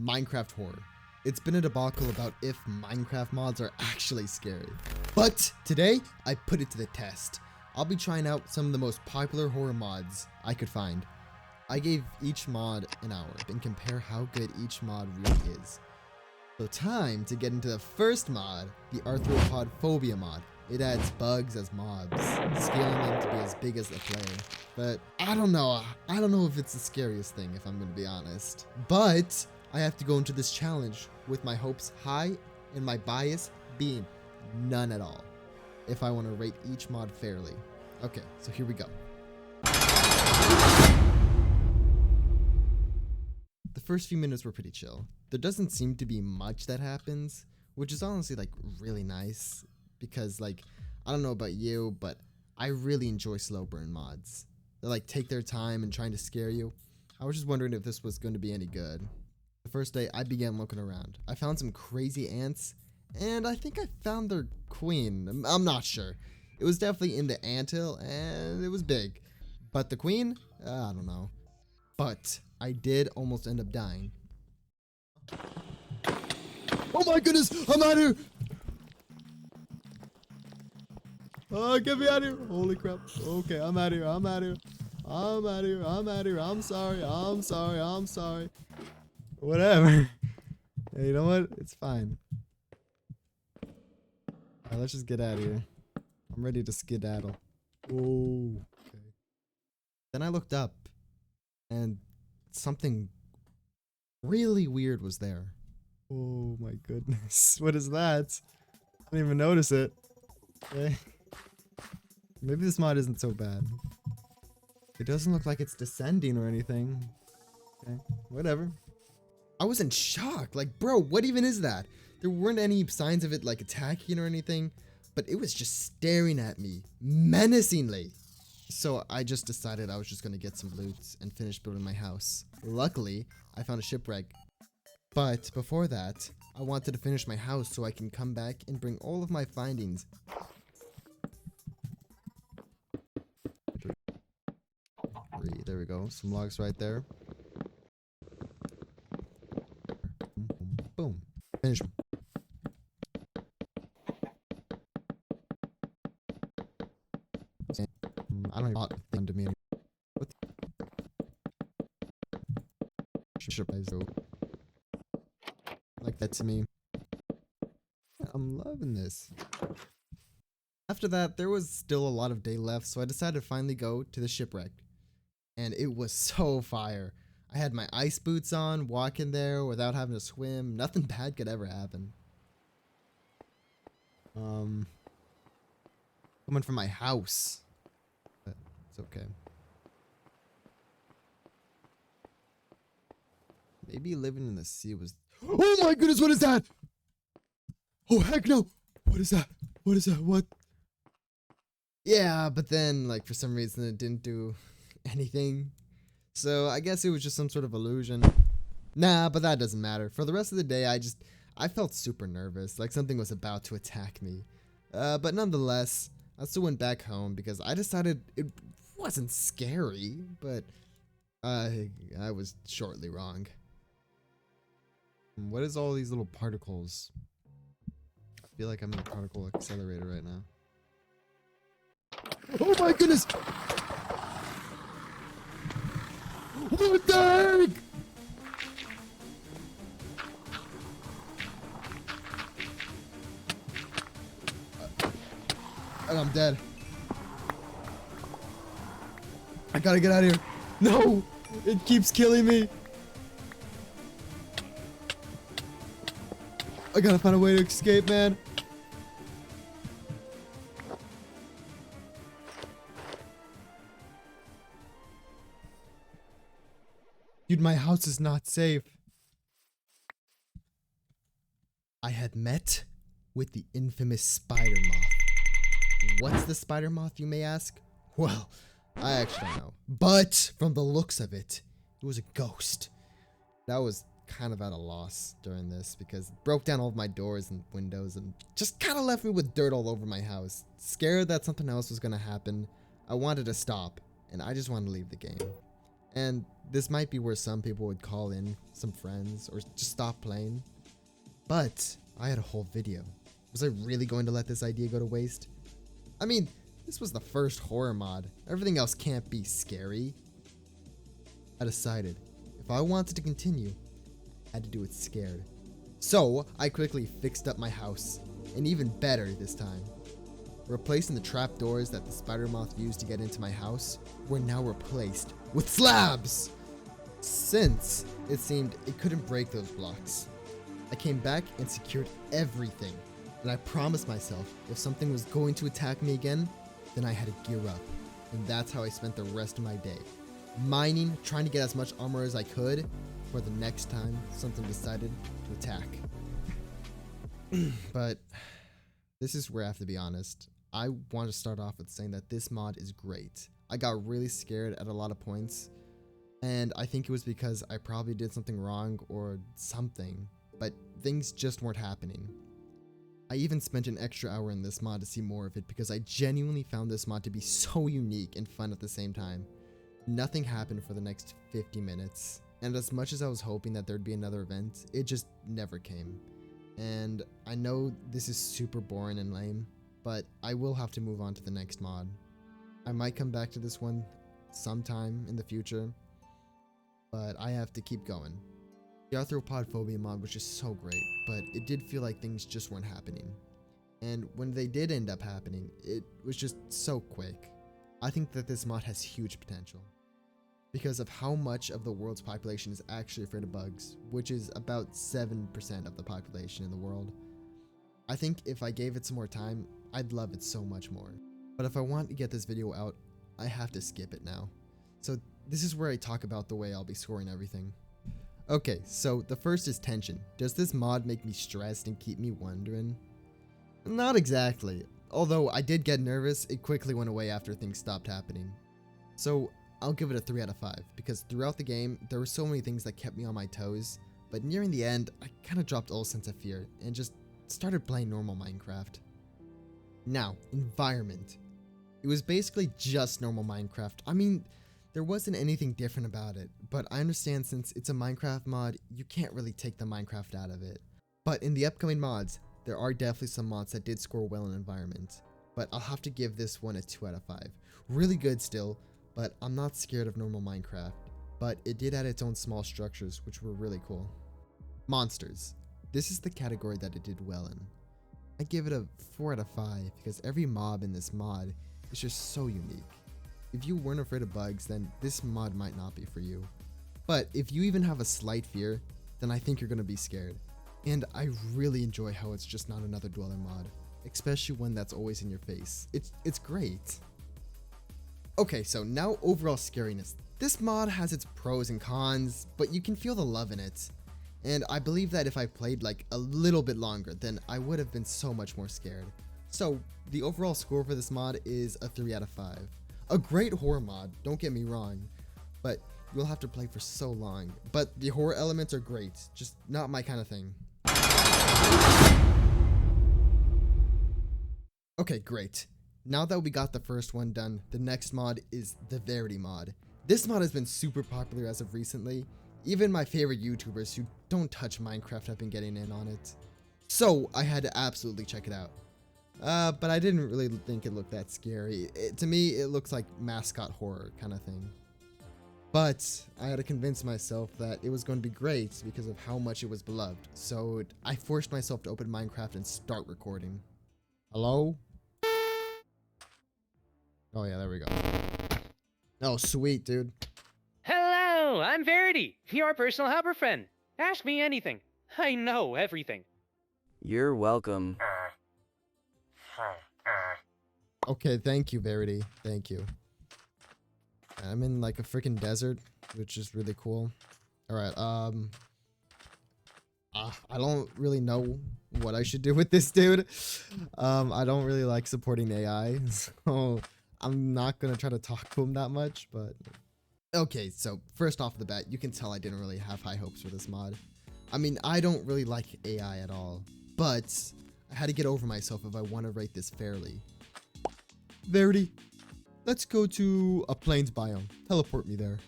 Minecraft horror. It's been a debacle about if Minecraft mods are actually scary. But today, I put it to the test. I'll be trying out some of the most popular horror mods I could find. I gave each mod an hour and compare how good each mod really is. So time to get into the first mod, the Arthropod Phobia mod. It adds bugs as mobs, scaling them to be as big as the player. But I don't know if it's the scariest thing, if I'm gonna be honest. But I have to go into this challenge with my hopes high and my bias being none at all, if I want to rate each mod fairly. Okay, so here we go. The first few minutes were pretty chill. There doesn't seem to be much that happens, which is honestly like really nice because like, I don't know about you, but I really enjoy slow burn mods. They like take their time and trying to scare you. I was just wondering if this was going to be any good. The first day I began looking around. I found some crazy ants and I think I found their queen. I'm not sure. It was definitely in the anthill and it was big. But the queen? I don't know. But I did almost end up dying. Oh my goodness! I'm out of here! Oh, get me out of here! Holy crap. Okay, I'm out of here. I'm out of here. I'm out of here. I'm out of here. I'm sorry. I'm sorry. I'm sorry. Whatever. Hey, you know what? It's fine. Alright, let's just get out of here. I'm ready to skedaddle. Oh, okay. Then I looked up and something really weird was there. Oh my goodness. What is that? I didn't even notice it. Okay. Maybe this mod isn't so bad. It doesn't look like it's descending or anything. Okay, whatever. I was in shock. Like, bro, what even is that? There weren't any signs of it like attacking or anything, but it was just staring at me menacingly. So I just decided I was just gonna get some loot and finish building my house. Luckily, I found a shipwreck. But before that, I wanted to finish my house so I can come back and bring all of my findings. There we go. Some logs right there. Boom. Finish. I don't even think to me anymore. What? Like that to me. I'm loving this. After that, there was still a lot of day left, so I decided to finally go to the shipwreck. And it was so fire. I had my ice boots on, walking there without having to swim. Nothing bad could ever happen. Coming from my house. But it's okay. Maybe living in the sea was... Oh my goodness, what is that? Oh heck no! What is that? What is that? What? Yeah, but then, like, for some reason it didn't do anything. So I guess it was just some sort of illusion. Nah, but that doesn't matter. For the rest of the day, I felt super nervous, like something was about to attack me. But nonetheless, I still went back home because I decided it wasn't scary, but I was shortly wrong. What is all these little particles? I feel like I'm in a particle accelerator right now. Oh my goodness! What the heck? I'm dead. I gotta get out of here. No! It keeps killing me. I gotta find a way to escape, man. Dude, my house is not safe. I had met with the infamous spider moth. What's the spider moth, you may ask? Well, I actually don't know. But from the looks of it, it was a ghost. That was kind of at a loss during this because it broke down all of my doors and windows and just kind of left me with dirt all over my house. Scared that something else was going to happen. I wanted to stop and I just wanted to leave the game. And this might be where some people would call in some friends or just stop playing. But I had a whole video. Was I really going to let this idea go to waste? I mean, this was the first horror mod. Everything else can't be scary. I decided if I wanted to continue, I had to do it scared. So I quickly fixed up my house, and even better this time. Replacing the trapdoors that the spider moth used to get into my house were now replaced with slabs! Since it seemed it couldn't break those blocks. I came back and secured everything, and I promised myself if something was going to attack me again, then I had to gear up. And that's how I spent the rest of my day. Mining, trying to get as much armor as I could for the next time something decided to attack. But this is where I have to be honest. I want to start off with saying that this mod is great. I got really scared at a lot of points, and I think it was because I probably did something wrong or something, but things just weren't happening. I even spent an extra hour in this mod to see more of it because I genuinely found this mod to be so unique and fun at the same time. Nothing happened for the next 50 minutes, and as much as I was hoping that there'd be another event, it just never came. And I know this is super boring and lame, but I will have to move on to the next mod. I might come back to this one sometime in the future, but I have to keep going. The Arthropod Phobia mod was just so great, but it did feel like things just weren't happening. And when they did end up happening, it was just so quick. I think that this mod has huge potential because of how much of the world's population is actually afraid of bugs, which is about 7% of the population in the world. I think if I gave it some more time, I'd love it so much more. But if I want to get this video out, I have to skip it now. So this is where I talk about the way I'll be scoring everything. Okay, so the first is tension. Does this mod make me stressed and keep me wondering? Not exactly. Although I did get nervous, it quickly went away after things stopped happening. So I'll give it a 3 out of 5 because throughout the game, there were so many things that kept me on my toes, but nearing the end, I kind of dropped all sense of fear and just started playing normal Minecraft. Now, environment. It was basically just normal Minecraft. I mean, there wasn't anything different about it, but I understand since it's a Minecraft mod, you can't really take the Minecraft out of it. But in the upcoming mods, there are definitely some mods that did score well in environment, but I'll have to give this one a 2 out of 5. Really good still, but I'm not scared of normal Minecraft, but it did add its own small structures, which were really cool. Monsters. This is the category that it did well in. I give it a 4 out of 5 because every mob in this mod is just so unique. If you weren't afraid of bugs, then this mod might not be for you. But if you even have a slight fear, then I think you're going to be scared. And I really enjoy how it's just not another dweller mod, especially one that's always in your face. It's great. Okay, so now overall scariness. This mod has its pros and cons, but you can feel the love in it. And I believe that if I played like a little bit longer, then I would have been so much more scared. So the overall score for this mod is a 3 out of 5. A great horror mod, don't get me wrong, but you'll have to play for so long. But the horror elements are great, just not my kind of thing. Okay, great. Now that we got the first one done, the next mod is the Verity mod. This mod has been super popular as of recently. Even my favorite YouTubers who don't touch Minecraft have been getting in on it. So I had to absolutely check it out. But I didn't really think it looked that scary. To me, it looks like mascot horror kind of thing. But I had to convince myself that it was going to be great because of how much it was beloved. So I forced myself to open Minecraft and start recording. Hello? Oh yeah, there we go. Oh, sweet, dude. Hello, I'm Verity, your personal helper friend. Ask me anything. I know everything. You're welcome. Okay, thank you, Verity. Thank you. I'm in like a freaking desert, which is really cool. Alright, I don't really know what I should do with this dude. I don't really like supporting AI, so I'm not gonna try to talk to him that much, but... Okay, so first off the bat, you can tell I didn't really have high hopes for this mod. I mean, I don't really like AI at all, but I had to get over myself if I want to rate this fairly. Verity, let's go to a plains biome. Teleport me there.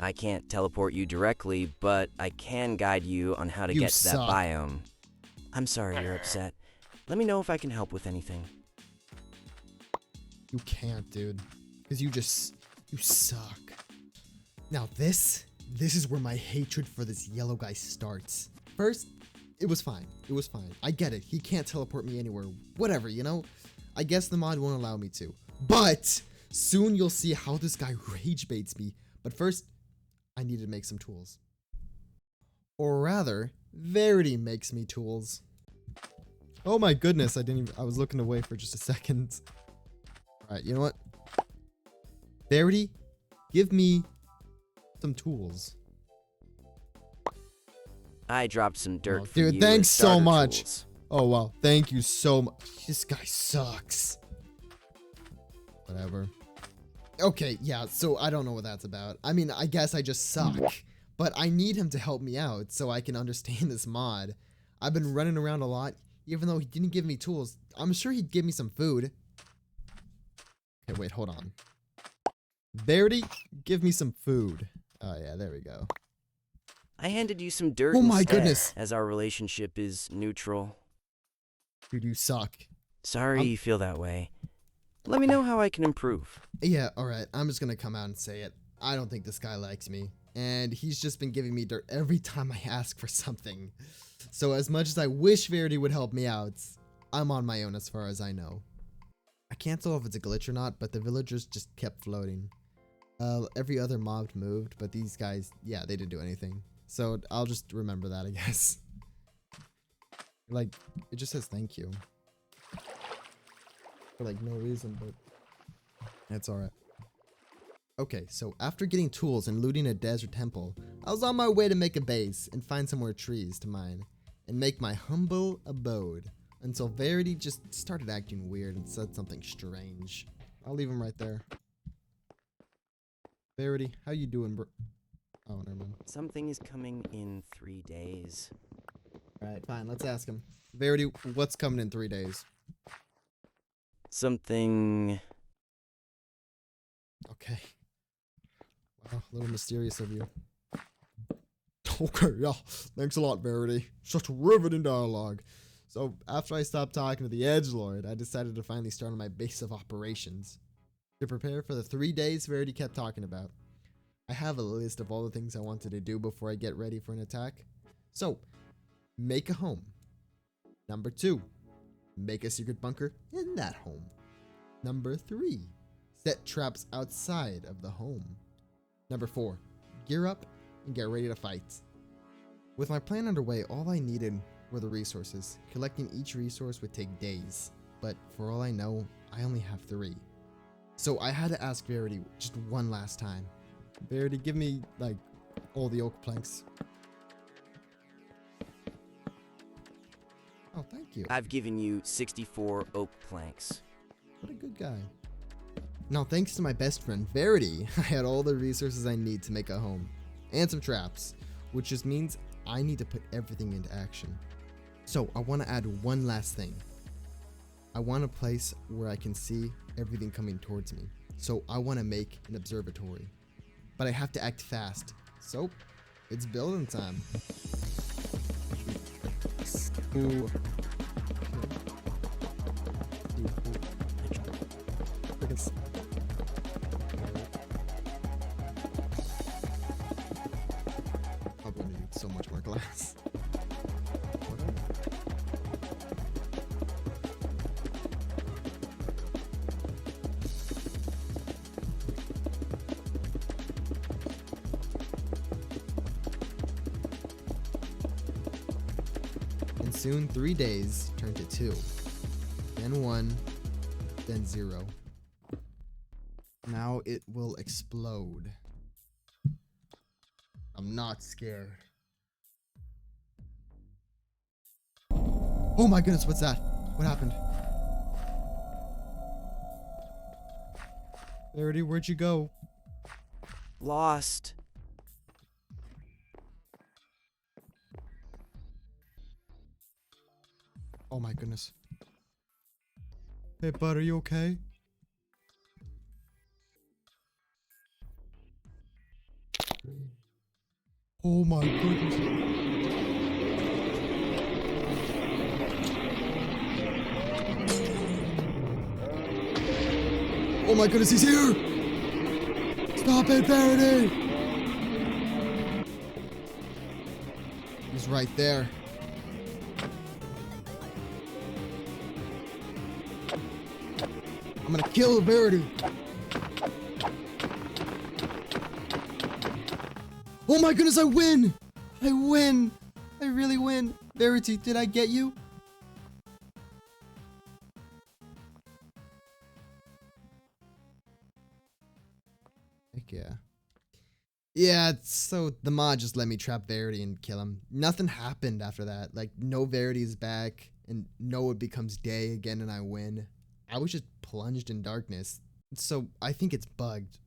I can't teleport you directly, but I can guide you on how to You get to that suck. biome. I'm sorry you're upset. Let me know if I can help with anything. You can't, dude. Because you suck. Now this is where my hatred for this yellow guy starts. First, it was fine. It was fine. I get it. He can't teleport me anywhere. Whatever, you know? I guess the mod won't allow me to. But soon you'll see how this guy rage baits me. But first, I need to make some tools. Or rather, Verity makes me tools. Oh my goodness, I was looking away for just a second. Alright, you know what? Verity, give me some tools. I dropped some dirt Oh, for dude, you thanks as so starter much. tools. Oh wow, thank you so much. This guy sucks. Whatever. Okay, yeah, so I don't know what that's about. I mean, I guess I just suck. But I need him to help me out so I can understand this mod. I've been running around a lot, even though he didn't give me tools. I'm sure he'd give me some food. Okay, wait, hold on. Verity, give me some food. Oh yeah, there we go. I handed you some dirt Oh my instead, goodness. as our relationship is neutral. Dude, you suck. Sorry you feel that way. Let me know how I can improve. Yeah, alright, I'm just gonna come out and say it. I don't think this guy likes me. And he's just been giving me dirt every time I ask for something. So as much as I wish Verity would help me out, I'm on my own as far as I know. I can't tell if it's a glitch or not, but the villagers just kept floating. Every other mob moved, but these guys, yeah, they didn't do anything. So I'll just remember that, I guess. Like, it just says thank you. For like no reason, but it's alright. Okay, so after getting tools and looting a desert temple, I was on my way to make a base and find some more trees to mine and make my humble abode until Verity just started acting weird and said something strange. I'll leave him right there. Verity, how you doing, bro? Oh, never mind. Something is coming in 3 days. Alright, fine, let's ask him. Verity, what's coming in 3 days? Something... Okay. Wow, a little mysterious of you. Okay, yeah. Thanks a lot, Verity. Such riveting dialogue. So, after I stopped talking to the edgelord, I decided to finally start on my base of operations. To prepare for the 3 days Verity kept talking about. I have a list of all the things I wanted to do before I get ready for an attack. So, make a home. Number 2, make a secret bunker in that home. Number 3, set traps outside of the home. Number 4, gear up and get ready to fight. With my plan underway, all I needed were the resources. Collecting each resource would take days, but for all I know, I only have 3. So I had to ask Verity just one last time. Verity, give me, like, all the oak planks. Oh, thank you. I've given you 64 oak planks. What a good guy. Now, thanks to my best friend, Verity, I had all the resources I need to make a home. And some traps, which just means I need to put everything into action. So, I want to add one last thing. I want a place where I can see everything coming towards me. So, I want to make an observatory. But I have to act fast. So, it's building time. Ooh. Probably need so much more glass. And soon 3 days turned to 2, then 1, then 0. Now it will explode. I'm not scared. Oh my goodness, what's that? What happened? Verity, where'd you go? Lost. Oh my goodness. Hey bud, are you okay? Oh my goodness. Oh my goodness, he's here! Stop it, Verity! He's right there. I'm gonna kill Verity. Oh my goodness, I win! I win! I really win. Verity, did I get you? Heck yeah. Yeah, so the mod just let me trap Verity and kill him. Nothing happened after that. Like, no Verity's back, and no, it becomes day again and I win. I was just plunged in darkness. So I think it's bugged.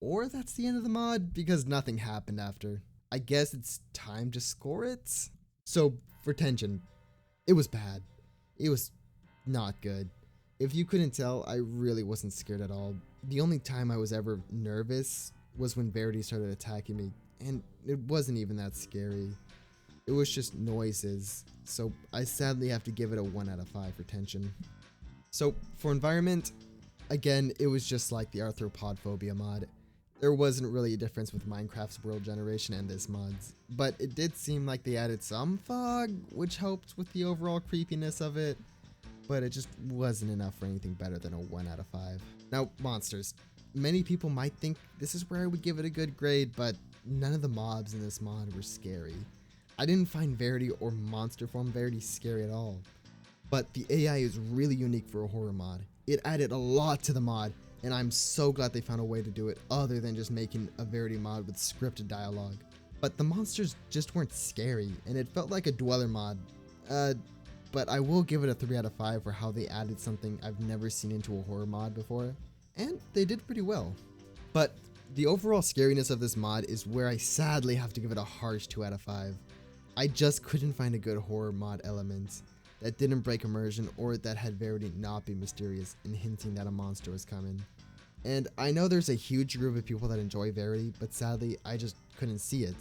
Or that's the end of the mod, because nothing happened after. I guess it's time to score it? So, for tension, it was bad. It was not good. If you couldn't tell, I really wasn't scared at all. The only time I was ever nervous was when Verity started attacking me, and it wasn't even that scary. It was just noises, so I sadly have to give it a 1 out of 5 for tension. So, for environment, again, it was just like the Arthropod Phobia mod. There wasn't really a difference with Minecraft's world generation and this mod's, but it did seem like they added some fog, which helped with the overall creepiness of it, but it just wasn't enough for anything better than a 1 out of 5. Now, monsters. Many people might think this is where I would give it a good grade, but none of the mobs in this mod were scary. I didn't find Verity or monster form Verity scary at all. But the AI is really unique for a horror mod. It added a lot to the mod, and I'm so glad they found a way to do it other than just making a Verity mod with scripted dialogue. But the monsters just weren't scary, and it felt like a Dweller mod. But I will give it a 3 out of 5 for how they added something I've never seen into a horror mod before, and they did pretty well. But the overall scariness of this mod is where I sadly have to give it a harsh 2 out of 5. I just couldn't find a good horror mod element that didn't break immersion or that had Verity not be mysterious and hinting that a monster was coming. And I know there's a huge group of people that enjoy Verity, but sadly I just couldn't see it.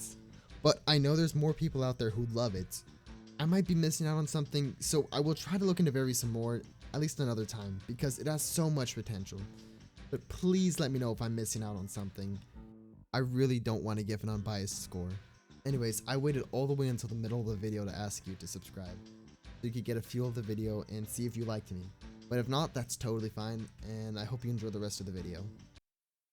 But I know there's more people out there who love it. I might be missing out on something, so I will try to look into Verity some more, at least another time, because it has so much potential. But please let me know if I'm missing out on something. I really don't want to give an unbiased score. Anyways, I waited all the way until the middle of the video to ask you to subscribe, so you could get a feel of the video and see if you liked me. But if not, that's totally fine, and I hope you enjoy the rest of the video.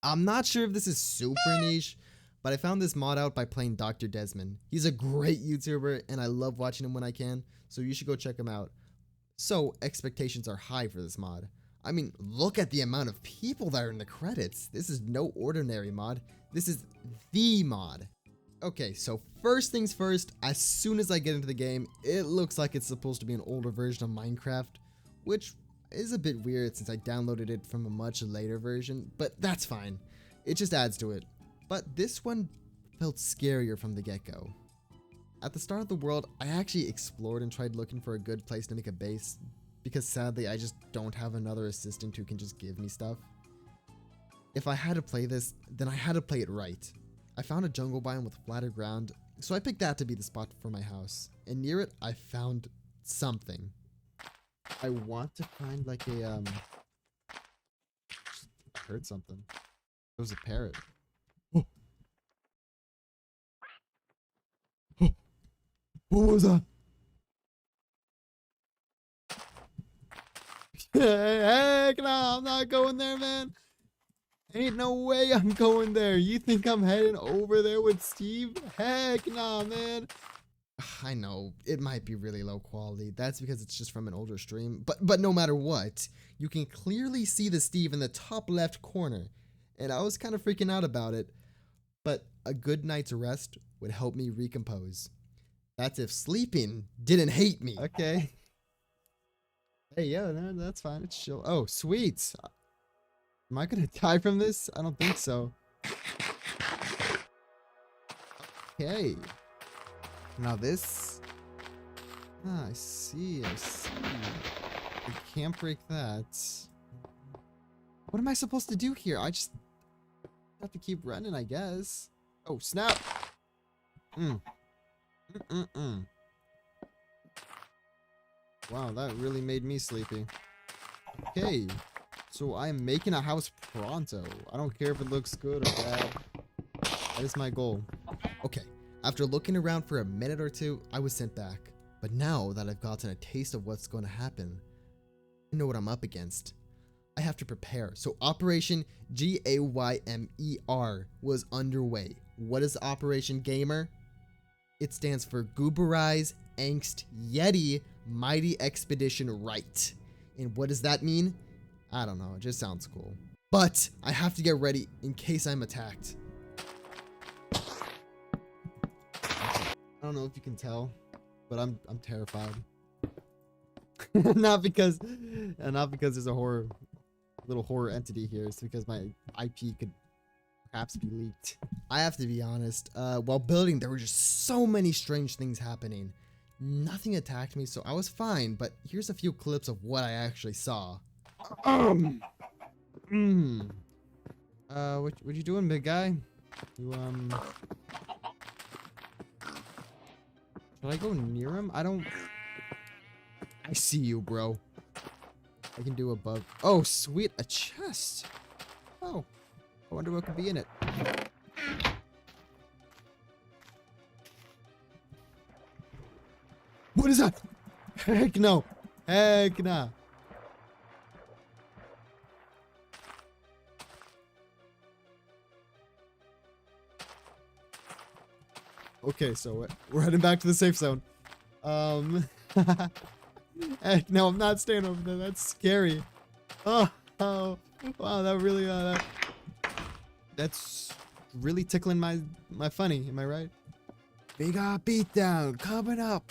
I'm not sure if this is super niche, but I found this mod out by playing Dr. Desmond. He's a great YouTuber, and I love watching him when I can, so you should go check him out. So, expectations are high for this mod. I mean, look at the amount of people that are in the credits. This is no ordinary mod. This is the mod. Okay, so first things first, as soon as I get into the game, it looks like it's supposed to be an older version of Minecraft, which is a bit weird since I downloaded it from a much later version, but that's fine. It just adds to it. But this one felt scarier from the get-go. At the start of the world, I actually explored and tried looking for a good place to make a base, because sadly I just don't have another assistant who can just give me stuff. If I had to play this, then I had to play it right. I found a jungle biome with flatter ground, so I picked that to be the spot for my house. And near it, I found something. I want to find like a, I heard something. It was a parrot. Oh. Oh. What was that? Heck no, I'm not going there, man. Ain't no way I'm going there. You think I'm heading over there with Steve? Heck nah, man. I know, it might be really low quality. That's because it's just from an older stream. But no matter what, you can clearly see the Steve in the top left corner. And I was kind of freaking out about it. But a good night's rest would help me recompose. That's if sleeping didn't hate me. Okay. Hey, yeah, no, that's fine. It's chill. Oh, sweet. Am I gonna die from this? I don't think so. Okay. Now this... Ah, I see, I see. I can't break that. What am I supposed to do here? I just have to keep running, I guess. Oh, snap! Mm. Mm-mm-mm. Wow, that really made me sleepy. Okay, so I'm making a house pronto. I don't care if it looks good or bad. That is my goal. Okay, after looking around for a minute or two, I was sent back. But now that I've gotten a taste of what's going to happen, I know what I'm up against. I have to prepare. So Operation GAYMER was underway. What is Operation Gamer? It stands for Gooberize Angst Yeti Mighty Expedition Right. And what does that mean? I don't know, it just sounds cool. But I have to get ready in case I'm attacked. I don't know if you can tell, but I'm terrified. not because there's a little horror entity here. It's because my IP could perhaps be leaked. I have to be honest. While building, there were just so many strange things happening. Nothing attacked me, so I was fine. But here's a few clips of what I actually saw. What you doing, big guy? You should I go near him? I see you, bro. I can do above. Oh, sweet, a chest. Oh, I wonder what could be in it. What is that? Heck no. Heck nah. Okay, so we're heading back to the safe zone. Heck no, I'm not staying over there. That's scary. Oh, wow, that really that's really tickling my funny. Am I right? Big beatdown coming up.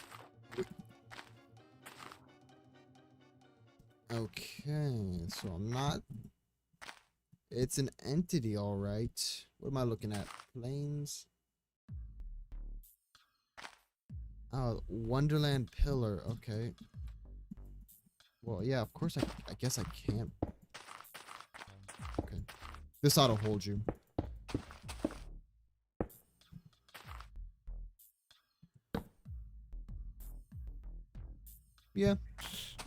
Okay, so I'm not. It's an entity, all right. What am I looking at? Planes. Oh, Wonderland pillar. Okay. Well, yeah, of course I guess I can't. Okay. This ought to hold you. Yeah.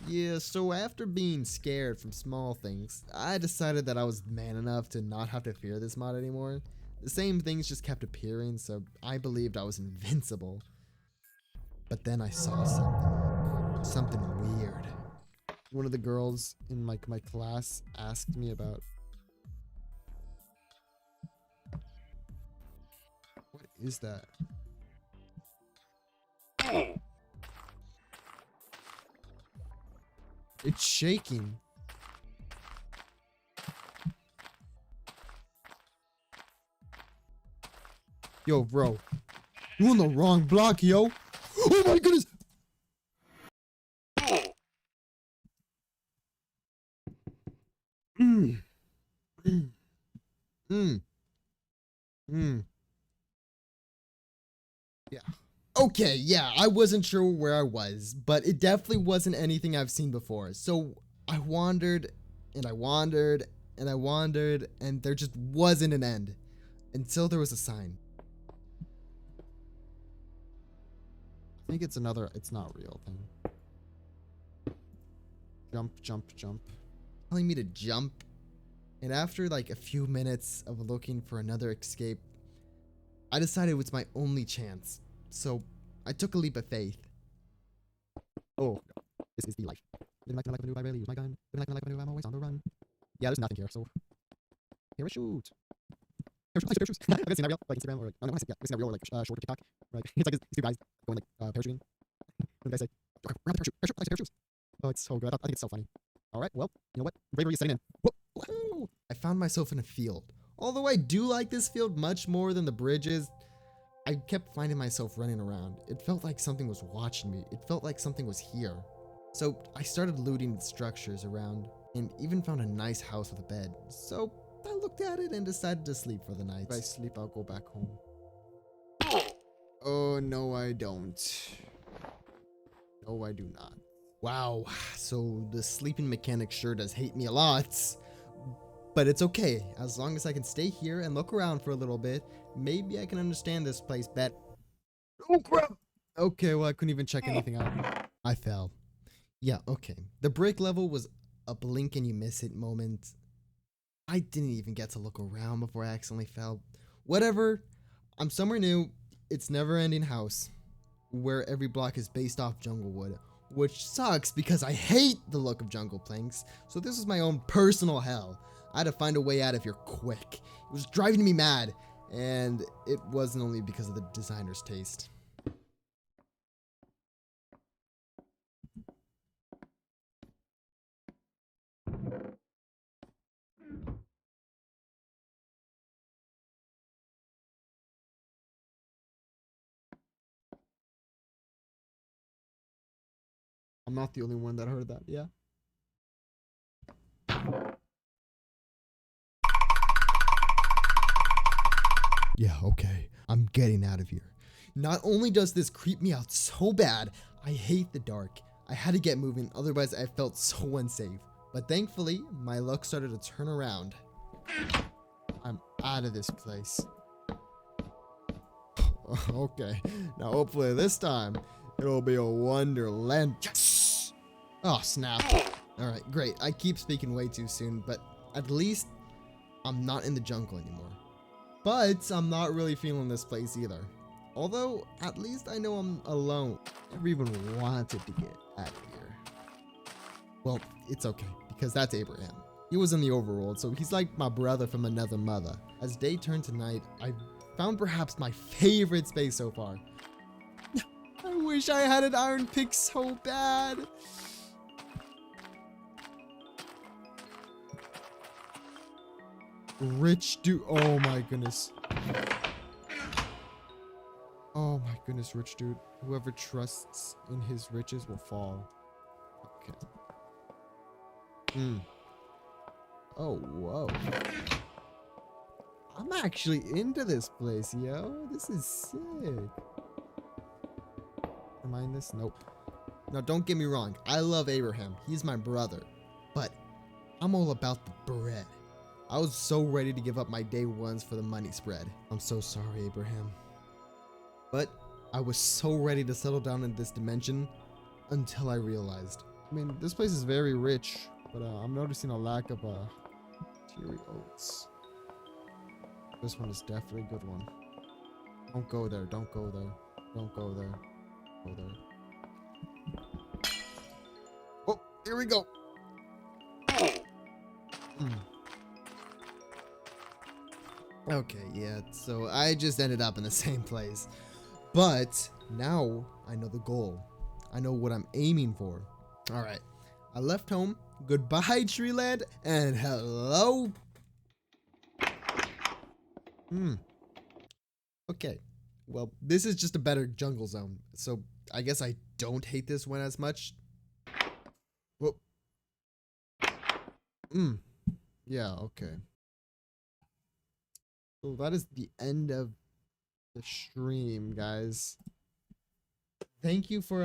Yeah, so after being scared from small things, I decided that I was man enough to not have to fear this mod anymore. The same things just kept appearing, so I believed I was invincible. But then I saw something. Something weird. One of the girls in my class asked me about... What is that? It's shaking. Yo, bro. You on the wrong block, yo. Oh my goodness. Yeah. Okay, yeah, I wasn't sure where I was, but it definitely wasn't anything I've seen before. So I wandered, and I wandered, and I wandered, and there just wasn't an end. Until there was a sign. I think it's not real thing. Jump, jump, jump. Telling me to jump. And after like a few minutes of looking for another escape, I decided it was my only chance. So I took a leap of faith. Oh, this is the life. Living like I do, I rarely use my gun. Living like I do, I'm always on the run. Yeah, there's nothing here, so parachute. Parachutes. I've seen that reel, like Instagram or like, oh no, I've seen that reel or like short TikTok. Right? It's like these two guys going like parachuting. And the guy say, okay, grab the parachute, parachute. Oh, it's so good. I think it's so funny. All right, well, you know what? Bravery is setting in. Whoa. I found myself in a field. Although I do like this field much more than the bridges, I kept finding myself running around. It felt like something was watching me. It felt like something was here. So I started looting the structures around and even found a nice house with a bed. So I looked at it and decided to sleep for the night. If I sleep, I'll go back home. Oh, no, I don't. No, I do not. Wow, so the sleeping mechanic sure does hate me a lot. But it's okay, as long as I can stay here and look around for a little bit, maybe I can understand this place better. Oh crap! Okay, well I couldn't even check anything out. I fell. Yeah, okay. The break level was a blink and you miss it moment. I didn't even get to look around before I accidentally fell. Whatever. I'm somewhere new. It's never ending house where every block is based off jungle wood, which sucks because I hate the look of jungle planks. So this is my own personal hell. I had to find a way out of here quick. It was driving me mad, and it wasn't only because of the designer's taste. I'm not the only one that heard that, yeah? Yeah, okay. I'm getting out of here. Not only does this creep me out so bad, I hate the dark. I had to get moving, otherwise I felt so unsafe. But thankfully, my luck started to turn around. I'm out of this place. Okay, now hopefully this time, it'll be a Wonderland. Yes! Oh, snap. Alright, great. I keep speaking way too soon, but at least I'm not in the jungle anymore. But I'm not really feeling this place either. Although, at least I know I'm alone. I never even wanted to get out of here. Well, it's okay, because that's Abraham. He was in the overworld, so he's like my brother from another mother. As day turned to night, I found perhaps my favorite space so far. I wish I had an iron pick so bad. Rich dude. Oh my goodness. Oh my goodness, rich dude. Whoever trusts in his riches will fall. Okay. Oh, whoa. I'm actually into this place, yo. This is sick. Am I in this? Nope. Now, don't get me wrong. I love Abraham. He's my brother. But I'm all about the bread. I was so ready to give up my day ones for the money spread. I'm so sorry, Abraham. But I was so ready to settle down in this dimension until I realized. I mean, this place is very rich, but I'm noticing a lack of teary oats. This one is definitely a good one. Don't go there. Don't go there. Don't go there. Go there. Oh, here we go. Okay, yeah, so I just ended up in the same place. But now I know the goal. I know what I'm aiming for. All right, I left home. Goodbye, Treeland, and hello. Okay, well, this is just a better jungle zone, so I guess I don't hate this one as much. Whoop. Yeah, okay. So that is the end of the stream, guys. Thank you for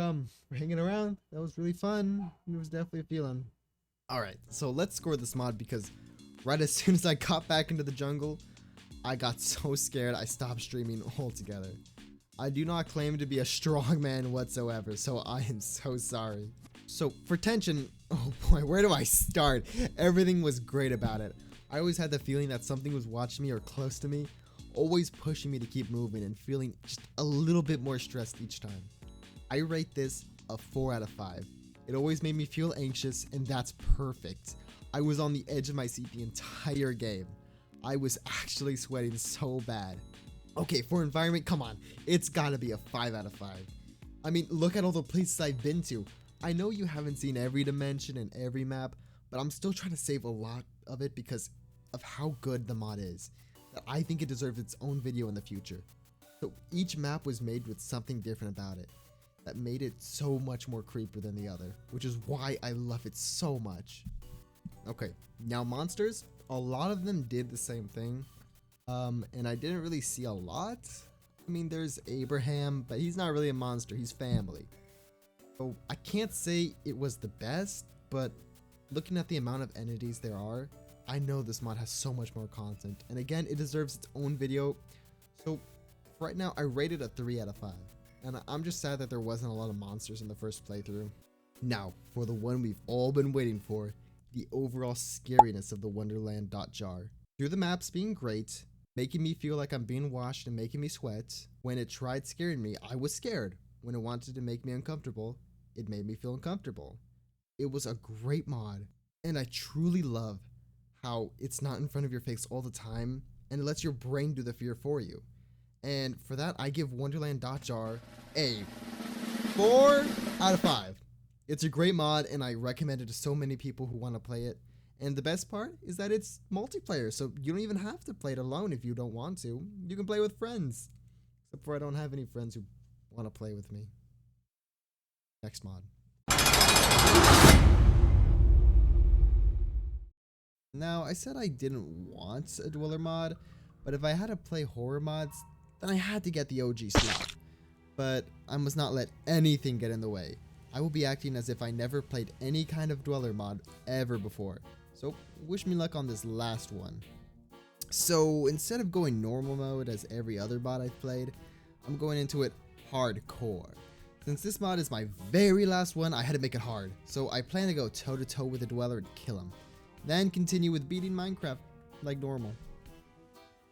hanging around. That was really fun. It was definitely a feeling. All right, so let's score this mod because right as soon as I got back into the jungle, I got so scared I stopped streaming altogether. I do not claim to be a strong man whatsoever, so I am so sorry. So for tension, oh boy, where do I start? Everything was great about it. I always had the feeling that something was watching me or close to me, always pushing me to keep moving and feeling just a little bit more stressed each time. I rate this a 4 out of 5. It always made me feel anxious, and that's perfect. I was on the edge of my seat the entire game. I was actually sweating so bad. Okay, for environment, come on. It's gotta be a 5 out of 5. I mean, look at all the places I've been to. I know you haven't seen every dimension and every map, but I'm still trying to save a lot of it because of how good the mod is, that I think it deserves its own video in the future. So each map was made with something different about it that made it so much more creepier than the other, which is why I love it so much. Okay, now monsters, a lot of them did the same thing, and I didn't really see a lot. I mean, there's Abraham, but he's not really a monster, he's family. So I can't say it was the best, but looking at the amount of entities there are, I know this mod has so much more content. And again, it deserves its own video. So right now I rate it a 3 out of 5. and I'm just sad that there wasn't a lot of monsters in the first playthrough. Now, for the one we've all been waiting for, the overall scariness of the Wonderland.jar. Through the maps being great, making me feel like I'm being watched and making me sweat. When it tried scaring me, I was scared. When it wanted to make me uncomfortable, it made me feel uncomfortable. It was a great mod, and I truly love how it's not in front of your face all the time, and it lets your brain do the fear for you. And for that, I give Wonderland.jar a 4 out of 5. It's a great mod, and I recommend it to so many people who want to play it. And the best part is that it's multiplayer, so you don't even have to play it alone if you don't want to. You can play with friends. Except for I don't have any friends who want to play with me. Next mod. Now, I said I didn't want a Dweller mod, but if I had to play horror mods, then I had to get the OG slot. But I must not let anything get in the way. I will be acting as if I never played any kind of Dweller mod ever before. So wish me luck on this last one. So instead of going normal mode as every other mod I've played, I'm going into it hardcore. Since this mod is my very last one, I had to make it hard. So I plan to go toe to toe with the Dweller and kill him. Then continue with beating Minecraft like normal.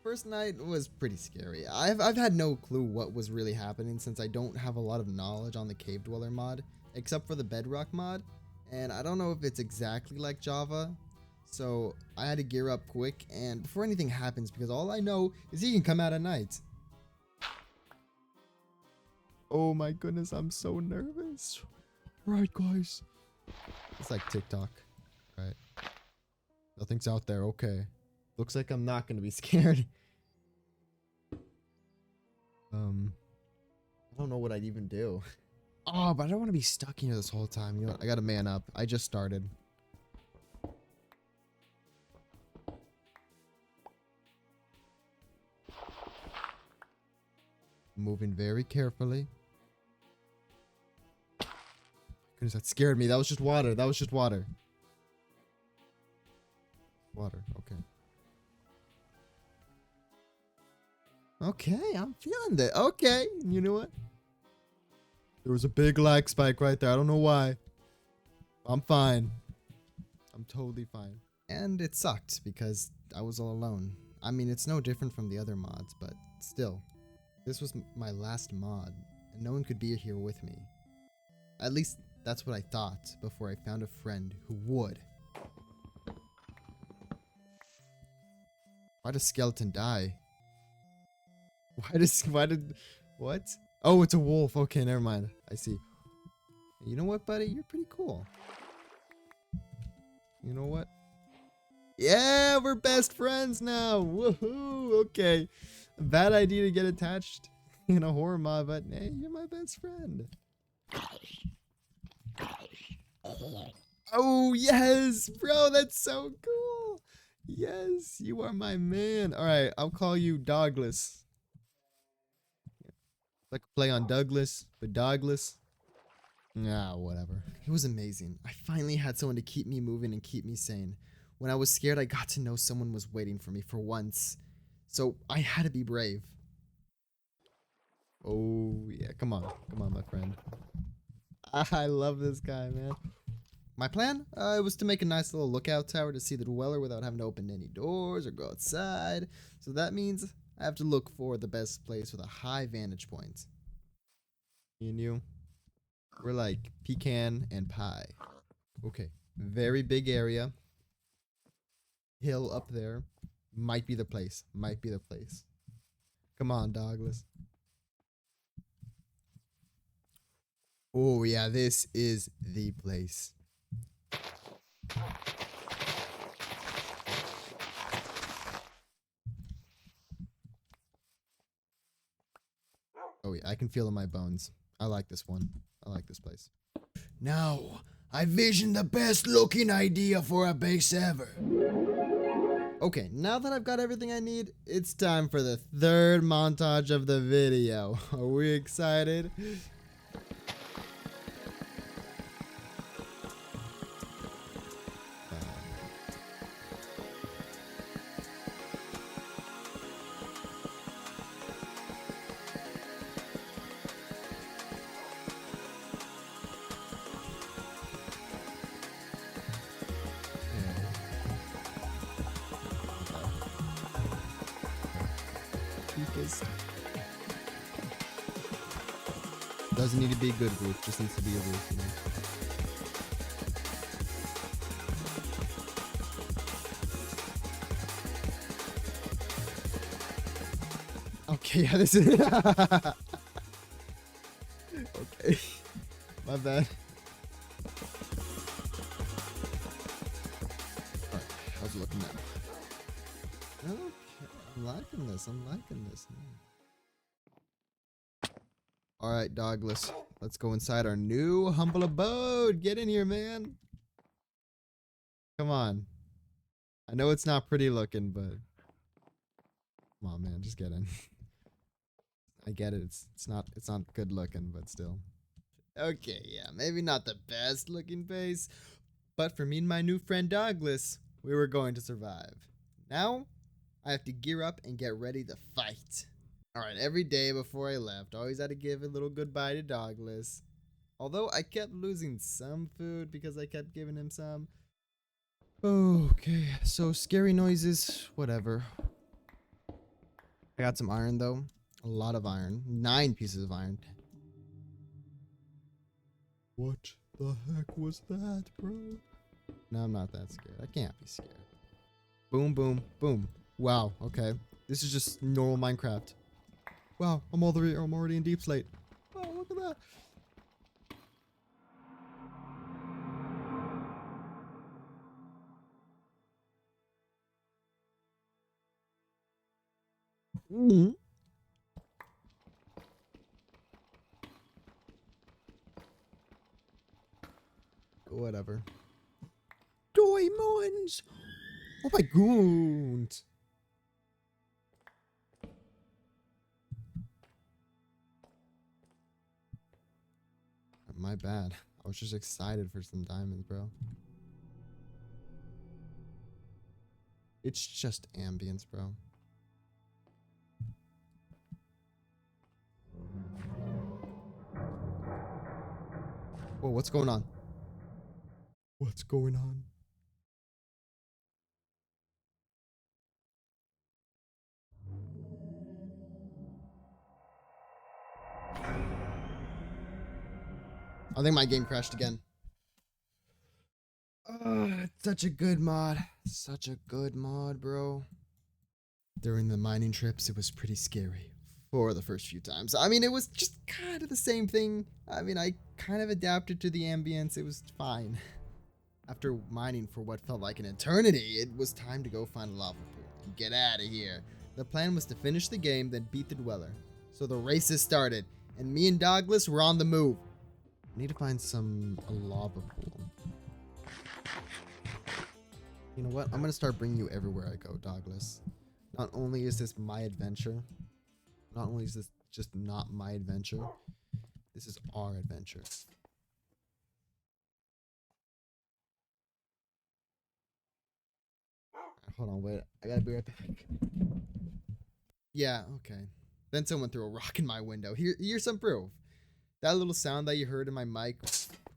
First night was pretty scary. I've had no clue what was really happening since I don't have a lot of knowledge on the Cave Dweller mod, except for the Bedrock mod, and I don't know if it's exactly like Java, so I had to gear up quick and before anything happens because all I know is he can come out at night. Oh my goodness, I'm so nervous. Right, guys. It's like TikTok, right? Nothing's out there, okay. Looks like I'm not gonna be scared. I don't know what I'd even do. Oh, but I don't want to be stuck here this whole time. You know what? I gotta man up. I just started. Moving very carefully. Goodness, that scared me. That was just water. That was just water. Water, okay. Okay, I'm feeling that. Okay, you know what? There was a big lag spike right there. I don't know why. I'm fine. I'm totally fine. And it sucked because I was all alone. I mean, it's no different from the other mods, but still. This was my last mod, and no one could be here with me. At least that's what I thought before I found a friend who would. Why does Skeleton die? What? Oh, it's a wolf. Okay, never mind. I see. You know what, buddy? You're pretty cool. You know what? Yeah, we're best friends now. Woohoo. Okay. Bad idea to get attached in a horror mod, but hey, you're my best friend. Oh, yes, bro. That's so cool. Yes, you are my man. All right, I'll call you Dogless. Like a play on Douglas, but Dogless. Nah, whatever. It was amazing. I finally had someone to keep me moving and keep me sane. When I was scared, I got to know someone was waiting for me for once. So I had to be brave. Oh, yeah. Come on, my friend. I love this guy, man. My plan was to make a nice little lookout tower to see the Dweller without having to open any doors or go outside. So that means I have to look for the best place with a high vantage point. Me and you, we're like pecan and pie. Okay, very big area. Hill up there. Might be the place. Might be the place. Come on, Douglas. Oh, yeah, this is the place. Oh, yeah, I can feel it in my bones. I like this one. I like this place. Now, I visioned the best looking idea for a base ever. Okay, now that I've got everything I need, it's time for the third montage of the video. Are we excited? Doesn't need to be a good roof, just needs to be a roof, you know? Okay, yeah, this is... Okay. My bad. Alright, how's it looking now? Okay, I'm liking this, Alright, Dogless. Let's go inside our new humble abode. Get in here, man. Come on. I know it's not pretty looking, but... Come on, man, just get in. I get it. It's not good looking, but still. Okay, yeah, maybe not the best looking base, but for me and my new friend Dogless, we were going to survive. Now, I have to gear up and get ready to fight. Alright, every day before I left, I always had to give a little goodbye to Dogless. Although I kept losing some food because I kept giving him some. Okay, so scary noises, whatever. I got some iron though. A lot of iron. 9 pieces of iron. What the heck was that, bro? No, I'm not that scared. I can't be scared. Boom, boom, boom. Wow, okay. This is just normal Minecraft. Wow, I'm already in deep slate. Wow, look at that. Mm-hmm. Whatever. Diamonds! Oh my god! My bad. I was just excited for some diamonds, bro. It's just ambience, bro. Whoa, what's going on? What's going on? I think my game crashed again. Such a good mod. Such a good mod, bro. During the mining trips, it was pretty scary. For the first few times. I mean, it was just kind of the same thing. I mean, I kind of adapted to the ambience. It was fine. After mining for what felt like an eternity, it was time to go find a lava pool and get out of here. The plan was to finish the game, then beat the Dweller. So the races started, and me and Dogless were on the move. I need to find a lava pool. You know what? I'm going to start bringing you everywhere I go, Dogless. Not only is this my adventure, not only is this just not my adventure, this is our adventure. Hold on, wait. I gotta be right back. Yeah, okay. Then someone threw a rock in my window. Here's some proof. That little sound that you heard in my mic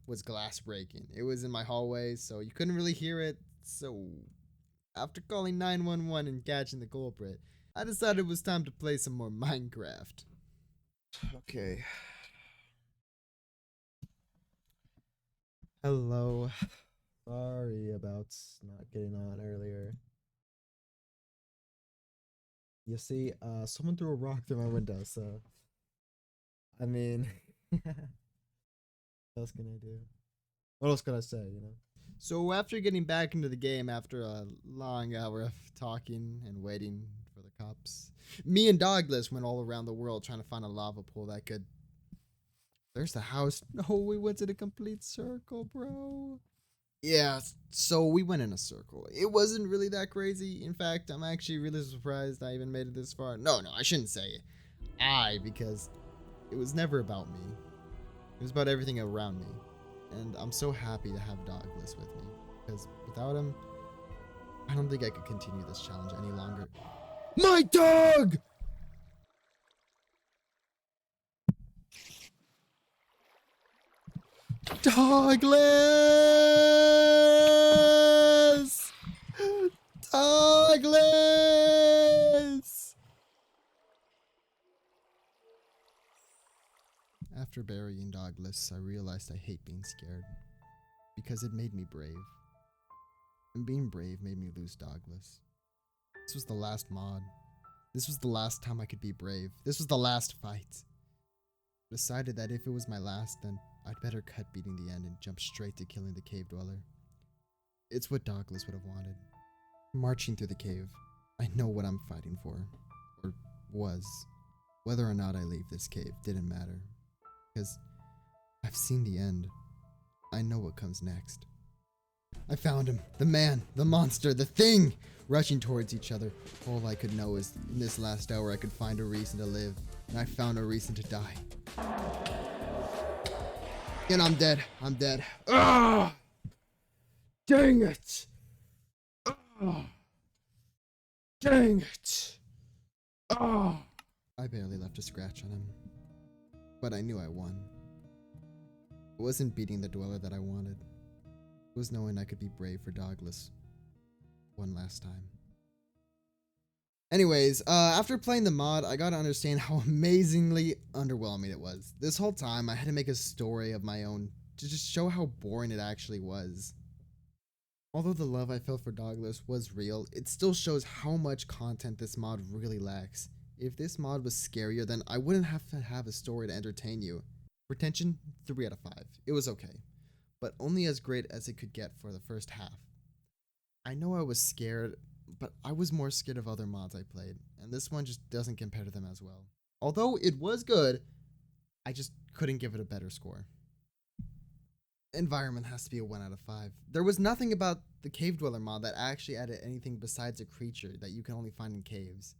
was glass breaking. It was in my hallway, so you couldn't really hear it. So, after calling 911 and catching the culprit, I decided it was time to play some more Minecraft. Okay. Hello. Sorry about not getting on earlier. You see, someone threw a rock through my window, so... I mean... what else can I do? What else can I say, you know? So after getting back into the game after a long hour of talking and waiting for the cops, me and Dogless went all around the world trying to find a lava pool that could... There's the house. No, we went in a complete circle, bro. Yeah, so we went in a circle. It wasn't really that crazy. In fact, I'm actually really surprised I even made it this far. No, I shouldn't say it. Because it was never about me. It was about everything around me. And I'm so happy to have Dogless with me. Because without him, I don't think I could continue this challenge any longer. My dog! Dogless! Dogless! After burying Dogless, I realized I hate being scared. Because it made me brave. And being brave made me lose Dogless. This was the last mod. This was the last time I could be brave. This was the last fight. I decided that if it was my last, then I'd better cut beating the end and jump straight to killing the cave dweller. It's what Dogless would have wanted. Marching through the cave, I know what I'm fighting for. Or was. Whether or not I leave this cave didn't matter. Because I've seen the end. I know what comes next. I found him. The man, the monster, the thing! Rushing towards each other. All I could know is in this last hour I could find a reason to live. And I found a reason to die. And I'm dead. I'm dead. Ah! Dang it! Ah! Dang it! Ah! I barely left a scratch on him. But I knew I won. It wasn't beating the dweller that I wanted. It was knowing I could be brave for Dogless one last time. Anyways, after playing the mod, I got to understand how amazingly underwhelming it was. This whole time, I had to make a story of my own to just show how boring it actually was. Although the love I felt for Dogless was real, it still shows how much content this mod really lacks. If this mod was scarier, then I wouldn't have to have a story to entertain you. Retention, 3 out of 5. It was okay, but only as great as it could get for the first half. I know I was scared, but I was more scared of other mods I played, and this one just doesn't compare to them as well. Although it was good, I just couldn't give it a better score. Environment has to be a 1 out of 5. There was nothing about the Cave Dweller mod that actually added anything besides a creature that you can only find in caves.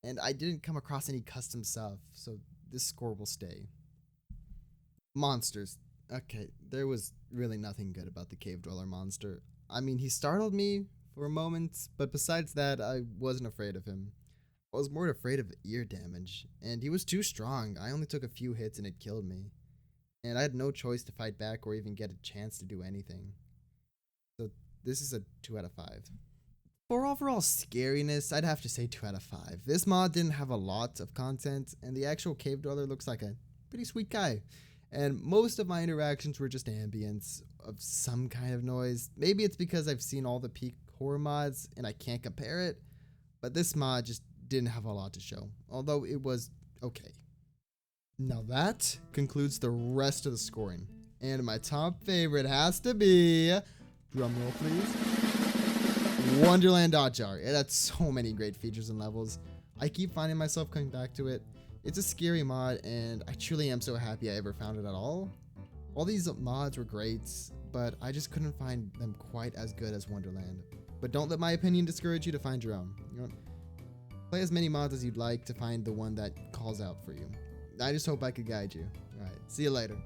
And I didn't come across any custom stuff, so this score will stay. Monsters. Okay, there was really nothing good about the Cave Dweller monster. I mean, he startled me for a moment, but besides that, I wasn't afraid of him. I was more afraid of ear damage, and he was too strong. I only took a few hits and it killed me. And I had no choice to fight back or even get a chance to do anything. So this is a 2 out of 5. For overall scariness, I'd have to say 2 out of 5. This mod didn't have a lot of content, and the actual Cave Dweller looks like a pretty sweet guy. And most of my interactions were just ambience of some kind of noise. Maybe it's because I've seen all the peak horror mods and I can't compare it, but this mod just didn't have a lot to show, although it was okay. Now that concludes the rest of the scoring, and my top favorite has to be, drumroll please, Wonderland.jar. It had so many great features and levels. I keep finding myself coming back to it. It's a scary mod, and I truly am so happy I ever found it at all. All these mods were great, but I just couldn't find them quite as good as Wonderland. But don't let my opinion discourage you to find your own. You know, play as many mods as you'd like to find the one that calls out for you. I just hope I could guide you. Alright, see you later.